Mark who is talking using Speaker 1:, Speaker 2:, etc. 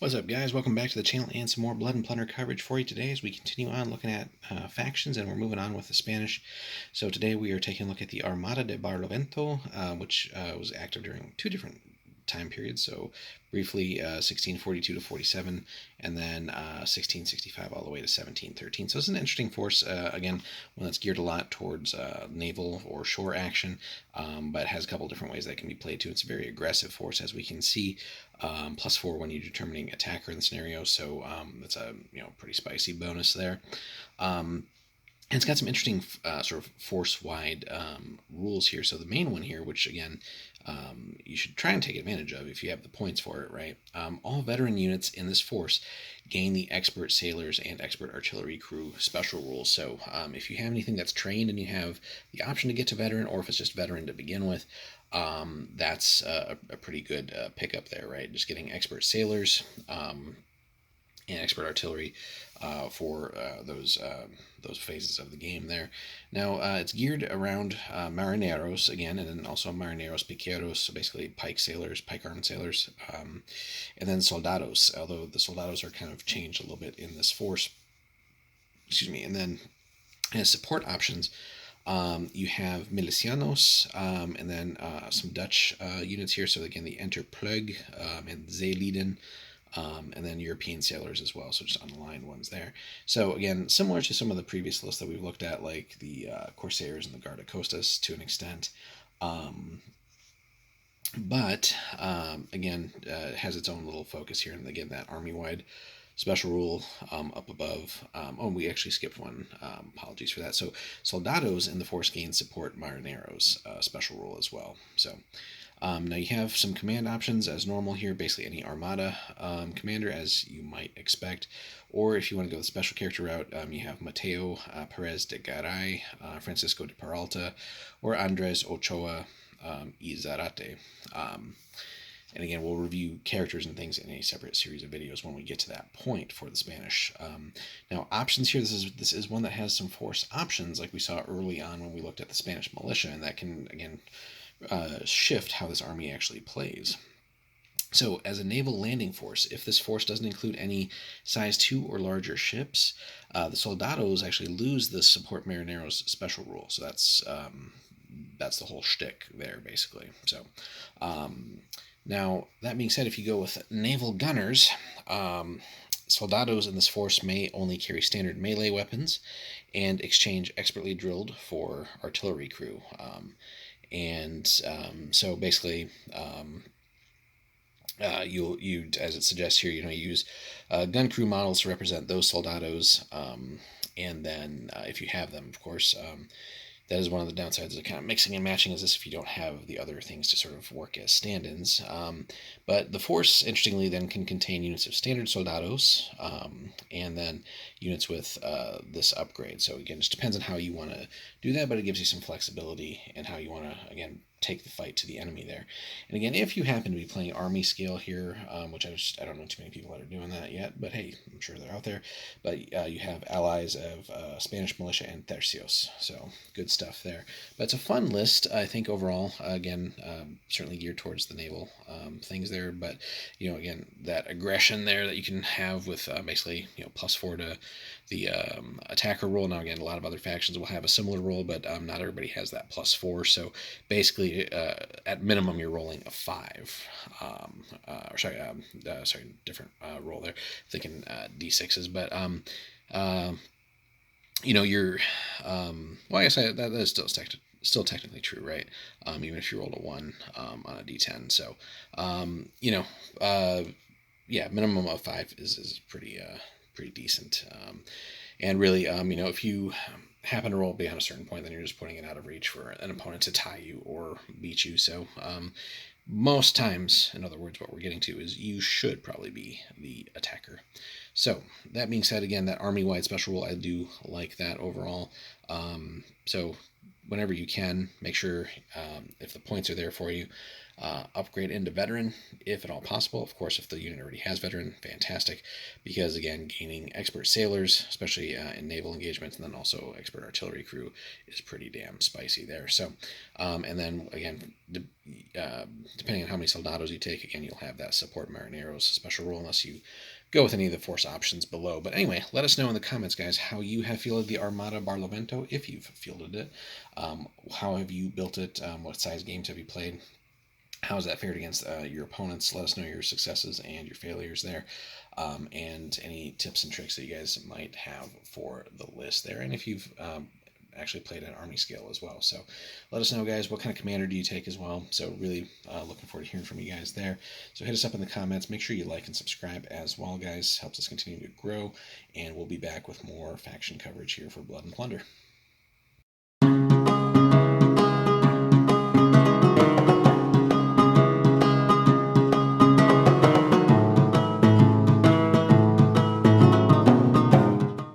Speaker 1: What's up, guys? Welcome back to the channel and some more Blood and Plunder coverage for you today as we continue on looking at factions, and we're moving on with the Spanish. So today we are taking a look at the Armada de Barlovento, which was active during two different time periods. So briefly 1642 to 47, and then 1665 all the way to 1713. So it's an interesting force, again, one that's geared a lot towards naval or shore action, but has a couple different ways that can be played too. It's a very aggressive force, as we can see. +4 when you're determining attacker in the scenario, so that's a pretty spicy bonus there. And it's got some interesting sort of force-wide rules here. So the main one here, which again you should try and take advantage of if you have the points for it, right? All veteran units in this force gain the expert sailors and expert artillery crew special rules. So if you have anything that's trained and you have the option to get to veteran, or if it's just veteran to begin with, that's a pretty good pickup there, right? Just getting expert sailors and expert artillery for those phases of the game there. Now it's geared around marineros again, and then also marineros piqueros, so basically pike sailors, pike armed sailors, and then soldados. Although the soldados are kind of changed a little bit in this force. Excuse me. And then as support options, you have milicianos, and then some Dutch units here. So again, the Enterplug and Zeelieden. And then European sailors as well, so just unaligned ones there. So again, similar to some of the previous lists that we've looked at, like the Corsairs and the Guarda Costas to an extent. But again, it has its own little focus here, and again, that army-wide special rule up above. We actually skipped one. Apologies for that. So soldados in the force gain support marineros special rule as well. So now you have some command options as normal here, basically any Armada commander as you might expect. Or if you want to go the special character route, you have Mateo Perez de Garay, Francisco de Peralta, or Andres Ochoa y Zarate. And again, we'll review characters and things in a separate series of videos when we get to that point for the Spanish. Now, options here, this is one that has some force options, like we saw early on when we looked at the Spanish militia, and that can, again, shift how this army actually plays. So, as a naval landing force, if this force doesn't include any size 2 or larger ships, the soldados actually lose the support marineros special rule. So that's the whole shtick there, basically. So, now, that being said, if you go with naval gunners, soldados in this force may only carry standard melee weapons and exchange expertly drilled for artillery crew. So basically, you as it suggests here, you use gun crew models to represent those soldados, and then if you have them, of course. That is one of the downsides of kind of mixing and matching, is this if you don't have the other things to sort of work as stand-ins. But the force, interestingly, then can contain units of standard soldados, and then units with this upgrade. So again, it just depends on how you want to do that, but it gives you some flexibility in how you want to, again, take the fight to the enemy there. And again, if you happen to be playing army scale here, which I don't know too many people that are doing that yet, but hey, I'm sure they're out there. But you have allies of Spanish militia and tercios, so good stuff there. But it's a fun list, I think, overall. Again, certainly geared towards the naval things there, but again, that aggression there that you can have with basically +4 to the attacker rule. Now again, a lot of other factions will have a similar rule, but not everybody has that +4. So basically, at minimum, you're rolling a 5. Different roll there. Thinking d6s, but you're well, I guess that is still technically true, right? Even if you rolled a 1 on a d10. So yeah, minimum of 5 is pretty decent. And really, if you happen to roll beyond a certain point, then you're just putting it out of reach for an opponent to tie you or beat you. So most times, in other words, what we're getting to is you should probably be the attacker. So that being said, again, that army-wide special rule, I do like that overall. So whenever you can, make sure if the points are there for you, upgrade into veteran if at all possible. Of course, if the unit already has veteran, fantastic, because again, gaining expert sailors, especially in naval engagements, and then also expert artillery crew, is pretty damn spicy there. So, and then again, depending on how many soldados you take, again, you'll have that support marineros special rule unless you go with any of the force options below. But anyway, let us know in the comments, guys, how you have fielded the Armada Barlovento, if you've fielded it. How have you built it? What size games have you played? How has that fared against your opponents? Let us know your successes and your failures there, and any tips and tricks that you guys might have for the list there. And if you've actually played at Army scale as well. So let us know, guys, what kind of commander do you take as well. So really looking forward to hearing from you guys there. So hit us up in the comments. Make sure you like and subscribe as well, guys. Helps us continue to grow. And we'll be back with more faction coverage here for Blood and Plunder.